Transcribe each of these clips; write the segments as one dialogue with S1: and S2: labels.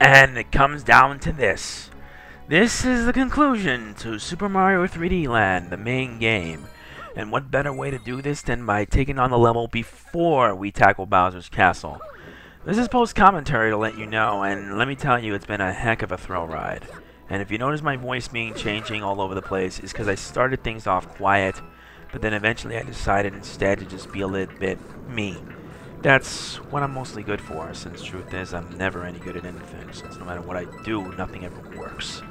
S1: And it comes down to this. This is the conclusion to Super Mario 3D Land, the main game. And what better way to do this than by taking on the level before we tackle Bowser's Castle. This is post-commentary to let you know, and let me tell you, it's been a heck of a thrill ride. And if you notice my voice changing all over the place, it's because I started things off quiet, but then eventually I decided instead to just be a little bit me. That's what I'm mostly good for, since truth is I'm never any good at anything, since no matter what I do, nothing ever works.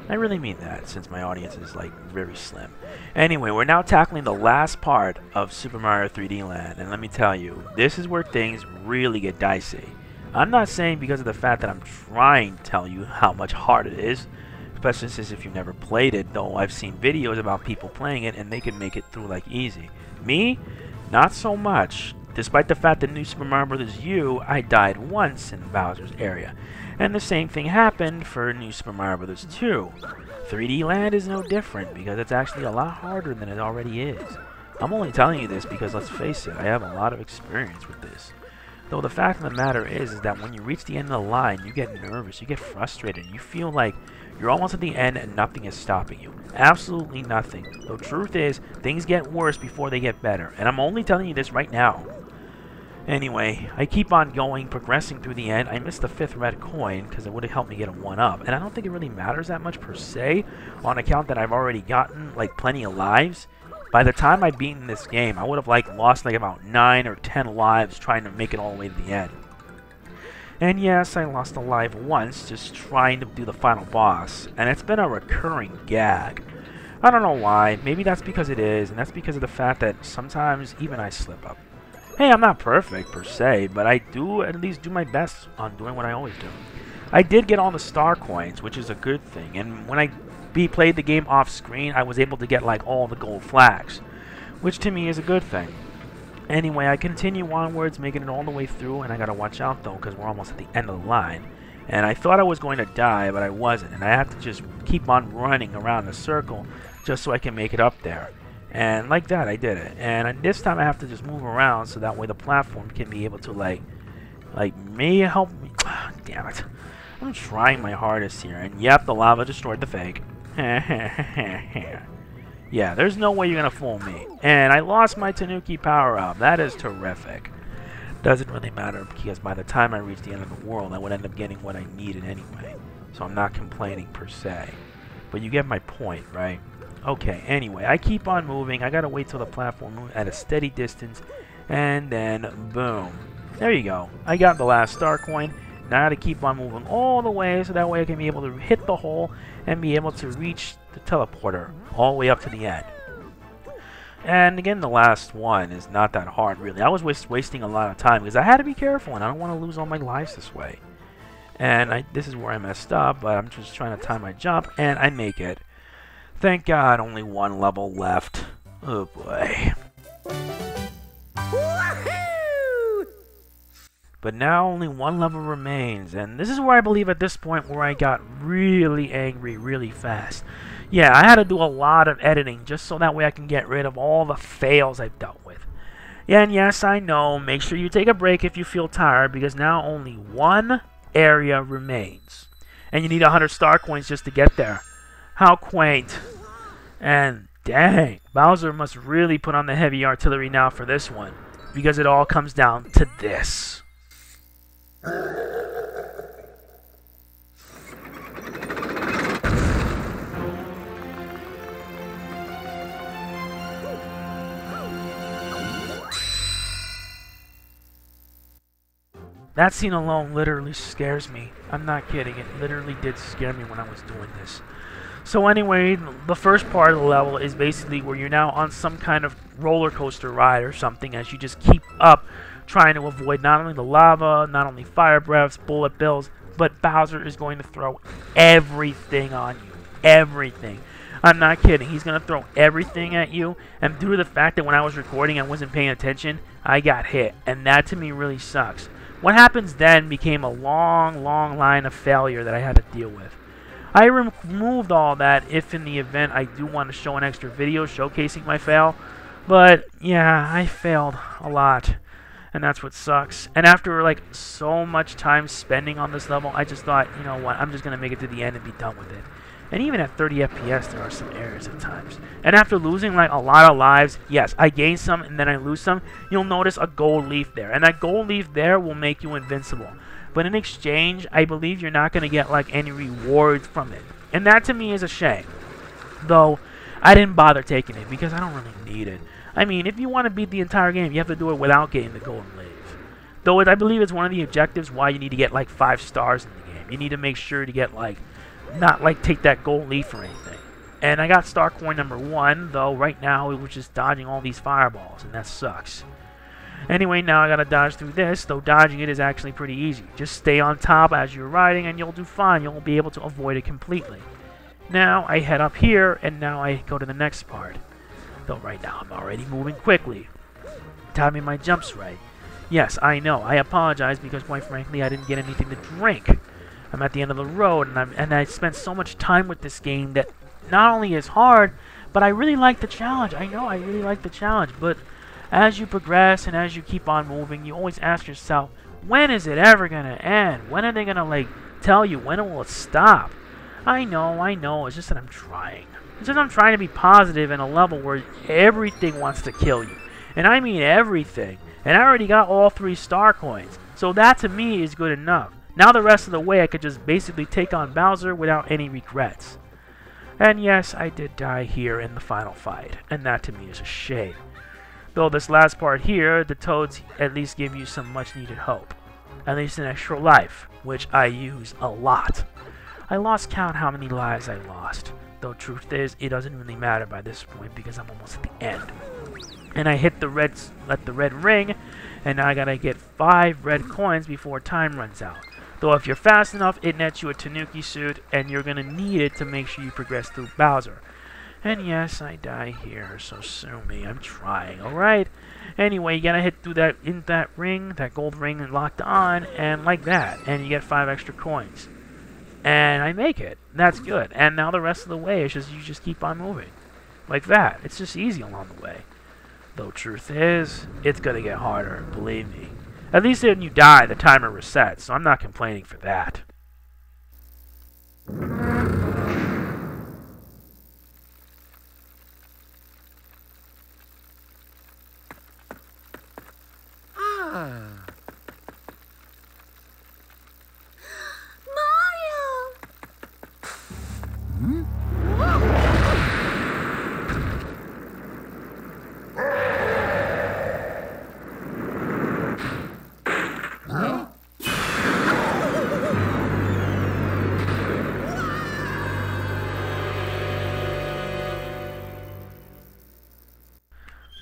S1: I really mean that, since my audience is, like, very slim. Anyway, we're now tackling the last part of Super Mario 3D Land, and let me tell you, this is where things really get dicey. I'm not saying because of the fact that I'm trying to tell you how much hard it is, especially since if you've never played it, though I've seen videos about people playing it and they can make it through like easy. Me? Not so much. Despite the fact that New Super Mario Bros. U, I died once in Bowser's area. And the same thing happened for New Super Mario Bros. 2. 3D Land is no different because it's actually a lot harder than it already is. I'm only telling you this because let's face it, I have a lot of experience with this. Though the fact of the matter is that when you reach the end of the line, you get nervous, you get frustrated, you feel like you're almost at the end and nothing is stopping you. Absolutely nothing. The truth is, things get worse before they get better. And I'm only telling you this right now. Anyway, I keep on going, progressing through the end. I missed the 5th red coin because it would have helped me get a 1-up. And I don't think it really matters that much per se, on account that I've already gotten like plenty of lives. By the time I'd beaten this game, I would have like lost like about 9 or 10 lives trying to make it all the way to the end. And yes, I lost a life once just trying to do the final boss, and it's been a recurring gag. I don't know why, maybe that's because it is, and that's because of the fact that sometimes even I slip up. Hey, I'm not perfect per se, but I do at least do my best on doing what I always do. I did get all the star coins, which is a good thing, and when I played the game off screen, I was able to get like all the gold flags, which to me is a good thing. Anyway, I continue onwards, making it all the way through, and I gotta watch out though, because we're almost at the end of the line. And I thought I was going to die, but I wasn't, and I have to just keep on running around the circle just so I can make it up there. And like that, I did it. And this time I have to just move around so that way the platform can be able to like may help me. Damn it. I'm trying my hardest here, and yep, the lava destroyed the fake. Yeah, there's no way you're gonna fool me. And I lost my Tanuki power-up. That is terrific. Doesn't really matter because by the time I reach the end of the world, I would end up getting what I needed anyway. So I'm not complaining per se. But you get my point, right? Okay, anyway, I keep on moving. I gotta wait till the platform moves at a steady distance. And then, boom. There you go. I got the last star coin. Now I gotta keep on moving all the way so that way I can be able to hit the hole and be able to reach the teleporter all the way up to the end. And again, the last one is not that hard, really. I was wasting a lot of time because I had to be careful and I don't want to lose all my lives this way. And this is where I messed up, but I'm just trying to time my jump, and I make it. Thank God, only one level left. Oh boy. But now only one level remains, and this is where I believe at this point where I got really angry really fast. Yeah, I had to do a lot of editing just so that way I can get rid of all the fails I've dealt with. Yeah, and yes, I know, make sure you take a break if you feel tired, because now only one area remains. And you need 100 star coins just to get there. How quaint. And dang, Bowser must really put on the heavy artillery now for this one, because it all comes down to this. That scene alone literally scares me. I'm not kidding, it literally did scare me when I was doing this. So anyway, the first part of the level is basically where you're now on some kind of roller coaster ride or something as you just keep up trying to avoid not only the lava, not only fire breaths, bullet bills, but Bowser is going to throw everything on you. Everything. I'm not kidding. He's going to throw everything at you, and due to the fact that when I was recording I wasn't paying attention, I got hit, and that to me really sucks. What happens then became a long line of failure that I had to deal with. I removed all that if in the event I do want to show an extra video showcasing my fail, but yeah, I failed a lot. And that's what sucks. And after like so much time spending on this level, I just thought, you know what, I'm just going to make it to the end and be done with it. And even at 30 FPS, there are some errors at times. And after losing like a lot of lives, yes, I gain some and then I lose some, you'll notice a gold leaf there. And that gold leaf there will make you invincible. But in exchange, I believe you're not going to get like any rewards from it. And that to me is a shame. Though, I didn't bother taking it because I don't really need it. I mean, if you want to beat the entire game, you have to do it without getting the golden leaf. Though I believe it's one of the objectives why you need to get like 5 stars in the game. You need to make sure to get like, not like take that gold leaf or anything. And I got star coin number 1, though right now it was just dodging all these fireballs, and that sucks. Anyway, now I gotta dodge through this, though dodging it is actually pretty easy. Just stay on top as you're riding and you'll do fine. You'll be able to avoid it completely. Now I head up here, and now I go to the next part. Though right now I'm already moving quickly. Timing my jumps right. Yes, I know. I apologize because quite frankly I didn't get anything to drink. I'm at the end of the road, and I spent so much time with this game that not only is hard, but I really like the challenge. I know I really like the challenge, but as you progress and as you keep on moving, you always ask yourself, when is it ever gonna end? When are they gonna like tell you? When will it stop? I know. It's just that I'm trying. It's just I'm trying to be positive in a level where everything wants to kill you, and I mean everything. And I already got all 3 star coins, so that to me is good enough. Now the rest of the way I could just basically take on Bowser without any regrets. And yes, I did die here in the final fight, and that to me is a shame. Though this last part here, the Toads at least give you some much needed hope. At least an extra life, which I use a lot. I lost count how many lives I lost, though truth is, it doesn't really matter by this point because I'm almost at the end. And I hit the red ring, and now I gotta get 5 red coins before time runs out. Though if you're fast enough, it nets you a Tanuki suit, and you're gonna need it to make sure you progress through Bowser. And yes, I die here, so sue me. I'm trying, alright? Anyway, you gotta hit through that ring, that gold ring, and locked on, and like that, and you get 5 extra coins. And I make it. That's good. And now the rest of the way is just you just keep on moving. Like that. It's just easy along the way. Though truth is, it's gonna get harder, believe me. At least when you die, the timer resets, so I'm not complaining for that.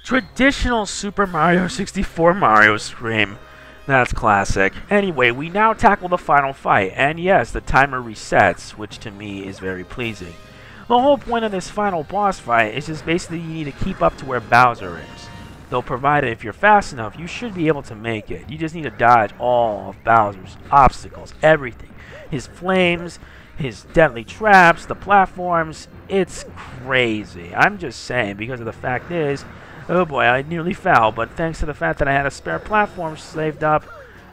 S1: Traditional Super Mario 64 Mario Scream. That's classic. Anyway, we now tackle the final fight, and yes, the timer resets, which to me is very pleasing. The whole point of this final boss fight is just basically you need to keep up to where Bowser is. Though provided if you're fast enough, you should be able to make it. You just need to dodge all of Bowser's obstacles, everything. His flames, his deadly traps, the platforms. It's crazy. I'm just saying, because of the fact is, oh boy, I nearly fell, but thanks to the fact that I had a spare platform saved up,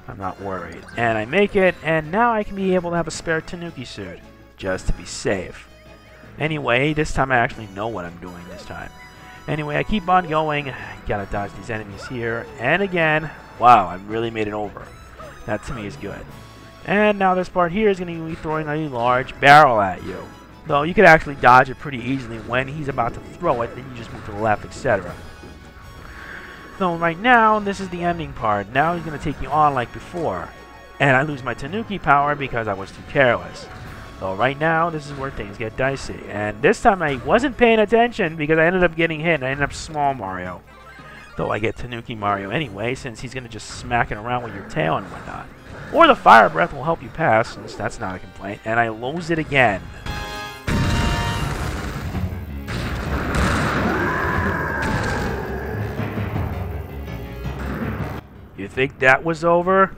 S1: I'm not worried. And I make it, and now I can be able to have a spare Tanuki suit, just to be safe. Anyway, this time I actually know what I'm doing this time. Anyway, I keep on going, gotta dodge these enemies here, and again, wow, I really made it over. That to me is good. And now this part here is going to be throwing a large barrel at you. Though you could actually dodge it pretty easily when he's about to throw it, then you just move to the left, etc. So right now, this is the ending part. Now he's going to take you on like before. And I lose my Tanuki power because I was too careless. So right now, this is where things get dicey. And this time I wasn't paying attention because I ended up getting hit and I ended up Small Mario. Though I get Tanuki Mario anyway, since he's going to just smack it around with your tail and whatnot. Or the Fire Breath will help you pass, since that's not a complaint. And I lose it again. You think that was over?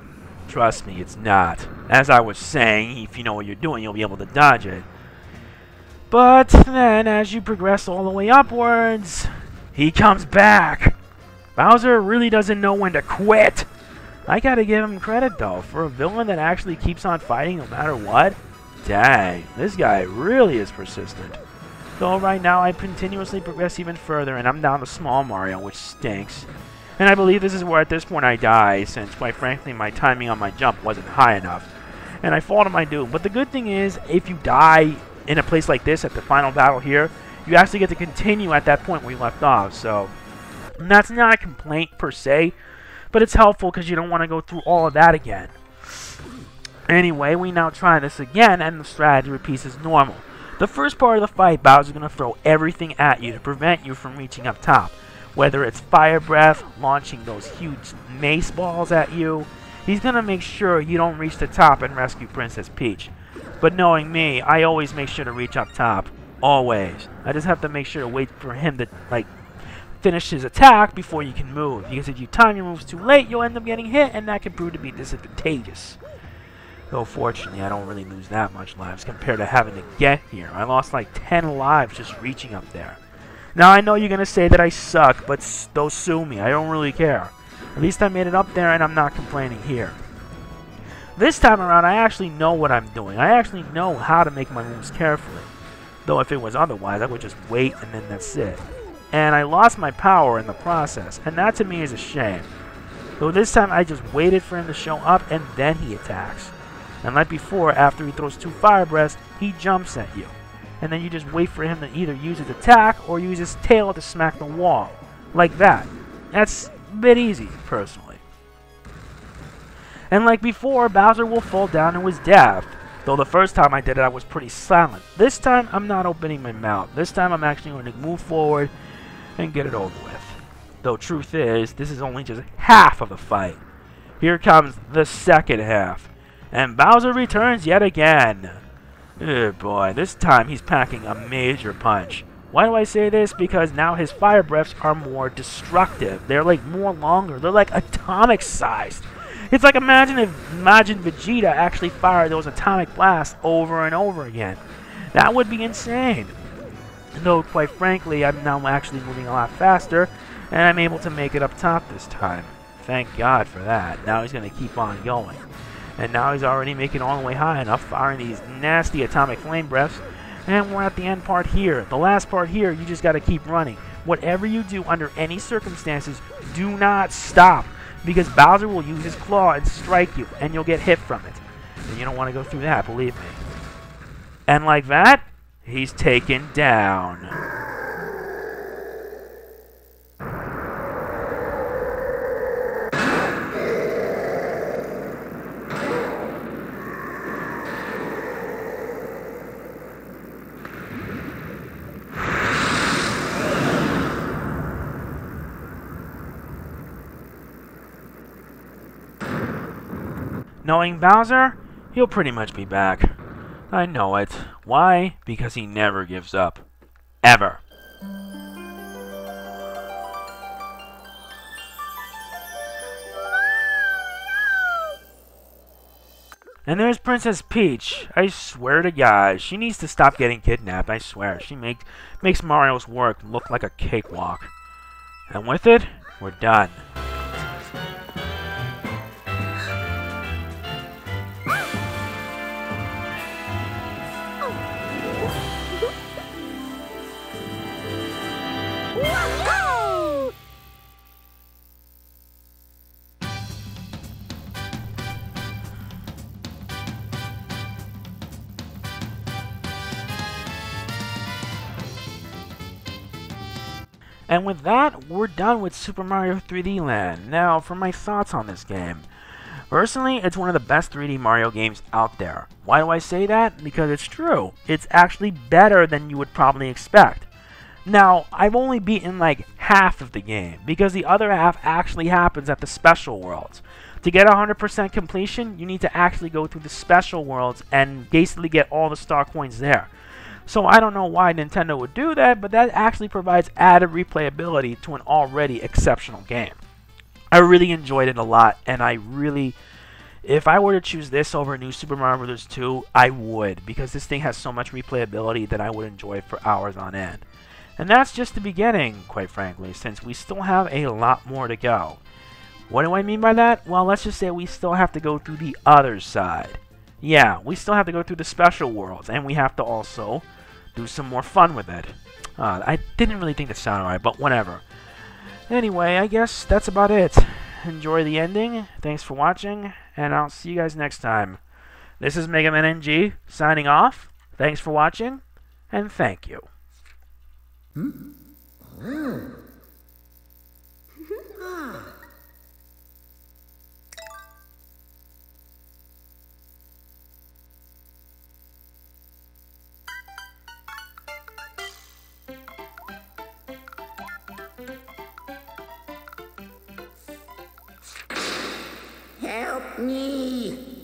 S1: Trust me, it's not. As I was saying, if you know what you're doing, you'll be able to dodge it. But then, as you progress all the way upwards, he comes back. Bowser really doesn't know when to quit. I gotta give him credit though, for a villain that actually keeps on fighting no matter what. Dang, this guy really is persistent. Though right now I continuously progress even further and I'm down to Small Mario, which stinks. And I believe this is where at this point I die, since quite frankly my timing on my jump wasn't high enough. And I fall to my doom. But the good thing is, if you die in a place like this at the final battle here, you actually get to continue at that point where you left off. So that's not a complaint per se, but it's helpful because you don't want to go through all of that again. Anyway, we now try this again, and the strategy repeats as normal. The first part of the fight, Bowser's going to throw everything at you to prevent you from reaching up top. Whether it's fire breath, launching those huge mace balls at you, he's going to make sure you don't reach the top and rescue Princess Peach. But knowing me, I always make sure to reach up top. Always. I just have to make sure to wait for him to, finish his attack before you can move. Because if you time your moves too late, you'll end up getting hit, and that can prove to be disadvantageous. Though fortunately, I don't really lose that much lives compared to having to get here. I lost like 10 lives just reaching up there. Now, I know you're going to say that I suck, but don't sue me. I don't really care. At least I made it up there, and I'm not complaining here. This time around, I actually know what I'm doing. I actually know how to make my moves carefully. Though if it was otherwise, I would just wait, and then that's it. And I lost my power in the process, and that to me is a shame. Though this time, I just waited for him to show up, and then he attacks. And like before, after he throws 2 fire breaths, he jumps at you. And then you just wait for him to either use his attack or use his tail to smack the wall. Like that. That's a bit easy, personally. And like before, Bowser will fall down to his death. Though the first time I did it, I was pretty silent. This time, I'm not opening my mouth. This time, I'm actually going to move forward and get it over with. Though truth is, this is only just half of the fight. Here comes the second half. And Bowser returns yet again. Oh boy, this time he's packing a major punch. Why do I say this? Because now his fire breaths are more destructive. They're like more longer. They're like atomic sized. It's like imagine Vegeta actually fired those atomic blasts over and over again. That would be insane. Though quite frankly, I'm now actually moving a lot faster, and I'm able to make it up top this time. Thank God for that. Now he's going to keep on going. And now he's already making it all the way high enough, firing these nasty atomic flame breaths. And we're at the end part here. The last part here, you just got to keep running. Whatever you do under any circumstances, do not stop. Because Bowser will use his claw and strike you, and you'll get hit from it. And you don't want to go through that, believe me. And like that, he's taken down. Knowing Bowser, he'll pretty much be back. I know it. Why? Because he never gives up. Ever. And there's Princess Peach. I swear to God, she needs to stop getting kidnapped. I swear. She makes Mario's work look like a cakewalk. And with it, we're done. And with that, we're done with Super Mario 3D Land. Now, for my thoughts on this game. Personally, it's one of the best 3D Mario games out there. Why do I say that? Because it's true. It's actually better than you would probably expect. Now, I've only beaten like half of the game, because the other half actually happens at the special worlds. To get 100% completion, you need to actually go through the special worlds and basically get all the star coins there. So I don't know why Nintendo would do that, but that actually provides added replayability to an already exceptional game. I really enjoyed it a lot, and if I were to choose this over New Super Mario Bros. 2, I would, because this thing has so much replayability that I would enjoy it for hours on end. And that's just the beginning, quite frankly, since we still have a lot more to go. What do I mean by that? Well, let's just say we still have to go through the other side. Yeah, we still have to go through the special worlds, and we have to also do some more fun with it. I didn't really think that sounded right, but whatever. Anyway, I guess that's about it. Enjoy the ending. Thanks for watching, and I'll see you guys next time. This is Mega Man NG signing off. Thanks for watching, and thank you.
S2: Help me!